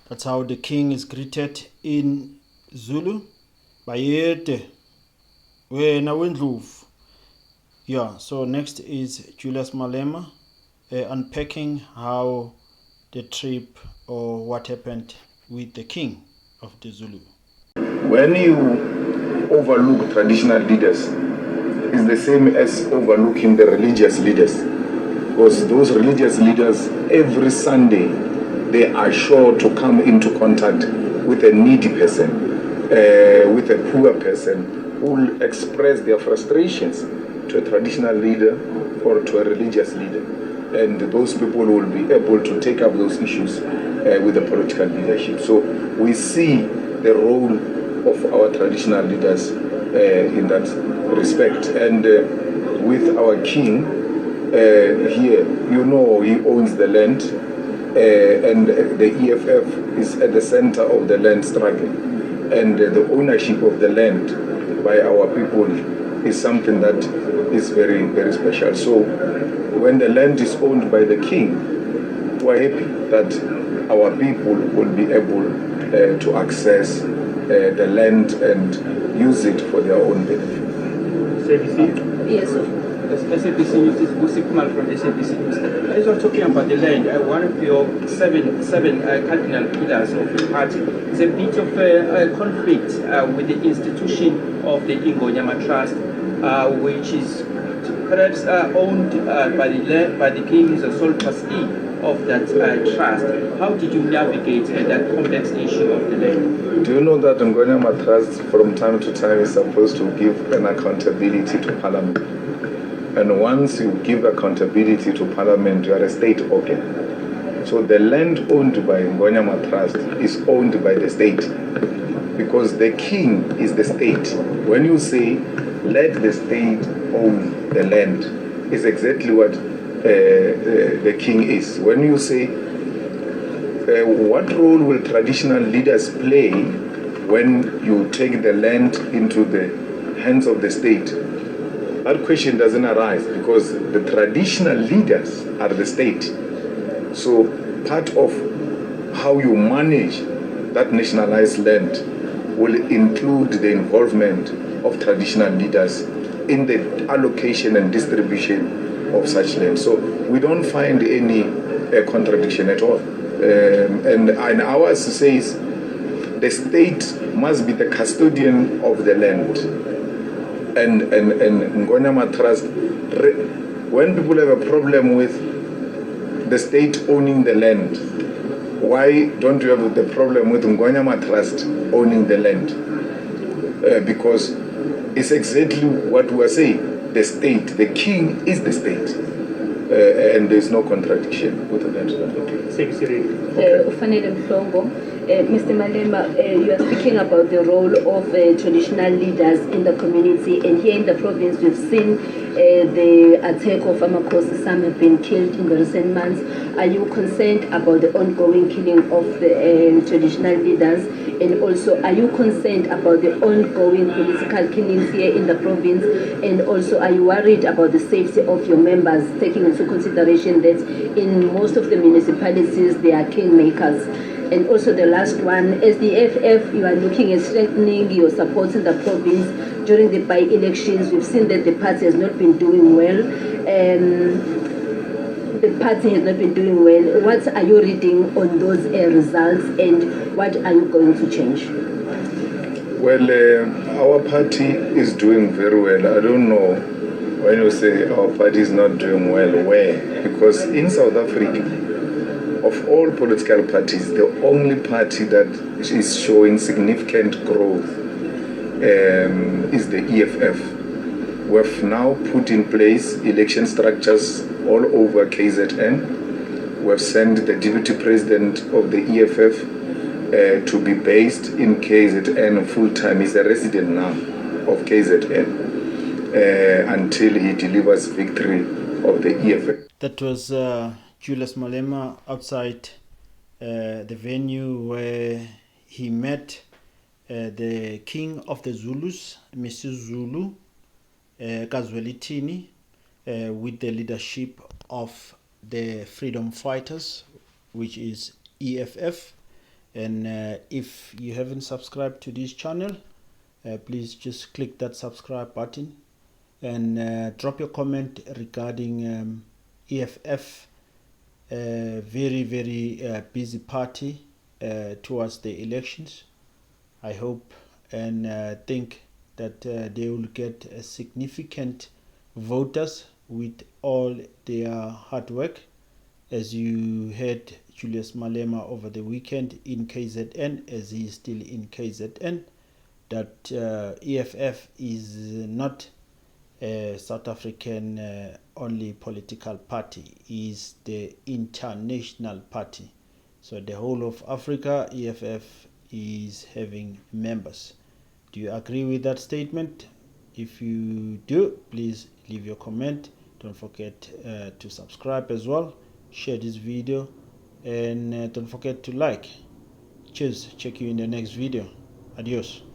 That's how the king is greeted in Zulu. Bayede, wena wendlovu. Yeah, so next is Julius Malema unpacking how the trip or what happened with the king of the Zulu. When you overlook traditional leaders, it's the same as overlooking the religious leaders. Because those religious leaders, every Sunday, they are sure to come into contact with a needy person, with a poor person, who will express their frustrations to a traditional leader or to a religious leader. And those people will be able to take up those issues with the political leadership. So we see the role of our traditional leaders in that respect. And with our king here, you know, he owns the land, and the EFF is at the center of the land struggle. And the ownership of the land by our people is something that is very, very special. So when the land is owned by the king, we're happy that our people will be able to access the land and use it for their own benefit. SABC? Yes, sir. SABC News is Busi Kumal from SABC News. As we're talking about the land, one of your seven cardinal pillars of the party is a bit of a conflict with the institution of the Ngonyama Trust, which is perhaps owned by the king, is a sole trustee of that trust. How did you navigate that complex issue of the land? Do you know that Ngonyama Trust from time to time is supposed to give an accountability to Parliament? And once you give accountability to Parliament, you are a state organ. So the land owned by Ngonyama Trust is owned by the state, because the king is the state. When you say, let the state own the land, is exactly what the king is. When you say, what role will traditional leaders play when you take the land into the hands of the state? That question doesn't arise, because the traditional leaders are the state. So part of how you manage that nationalized land will include the involvement of traditional leaders in the allocation and distribution of such land. So we don't find any contradiction at all. And ours says the state must be the custodian of the land. And Ngonyama Trust, when people have a problem with the state owning the land, why don't you have the problem with Ngonyama Trust owning the land? Because it's exactly what we are saying. The state, the king is the state. And there's no contradiction with that. Mr. Malema, you are speaking about the role of traditional leaders in the community, and here in the province we've seen the attack of Amakosi. Some have been killed in the recent months. Are you concerned about the ongoing killing of the traditional leaders? And also, are you concerned about the ongoing political killings here in the province? And also, are you worried about the safety of your members, taking into consideration that in most of the municipalities they are kingmakers? And also the last one, as the FF, you are looking at strengthening your support in the province during the by-elections. We've seen that the party has not been doing well. What are you reading on those results, and what are you going to change? Well, our party is doing very well. I don't know when you say our party is not doing well, where? Because in South Africa, of all political parties, the only party that is showing significant growth is the EFF. We have now put in place election structures all over KZN. We have sent the deputy president of the EFF to be based in KZN full-time. He's a resident now of KZN until he delivers victory of the EFF. That was Julius Malema outside the venue where he met the king of the Zulus, MisuZulu, Kazwelithini, with the leadership of the freedom fighters, which is EFF, And if you haven't subscribed to this channel, please just click that subscribe button and drop your comment regarding EFF, a very busy party towards the elections. I hope and think that they will get a significant voters with all their hard work. As you heard Julius Malema over the weekend in KZN, as he is still in KZN, that EFF is not a South African only political party, is the international party. So the whole of Africa, EFF is having members. Do you agree with that statement? If you do, please leave your comment. Don't forget to subscribe as well. Share this video and don't forget to like. Cheers. Check you in the next video. Adios.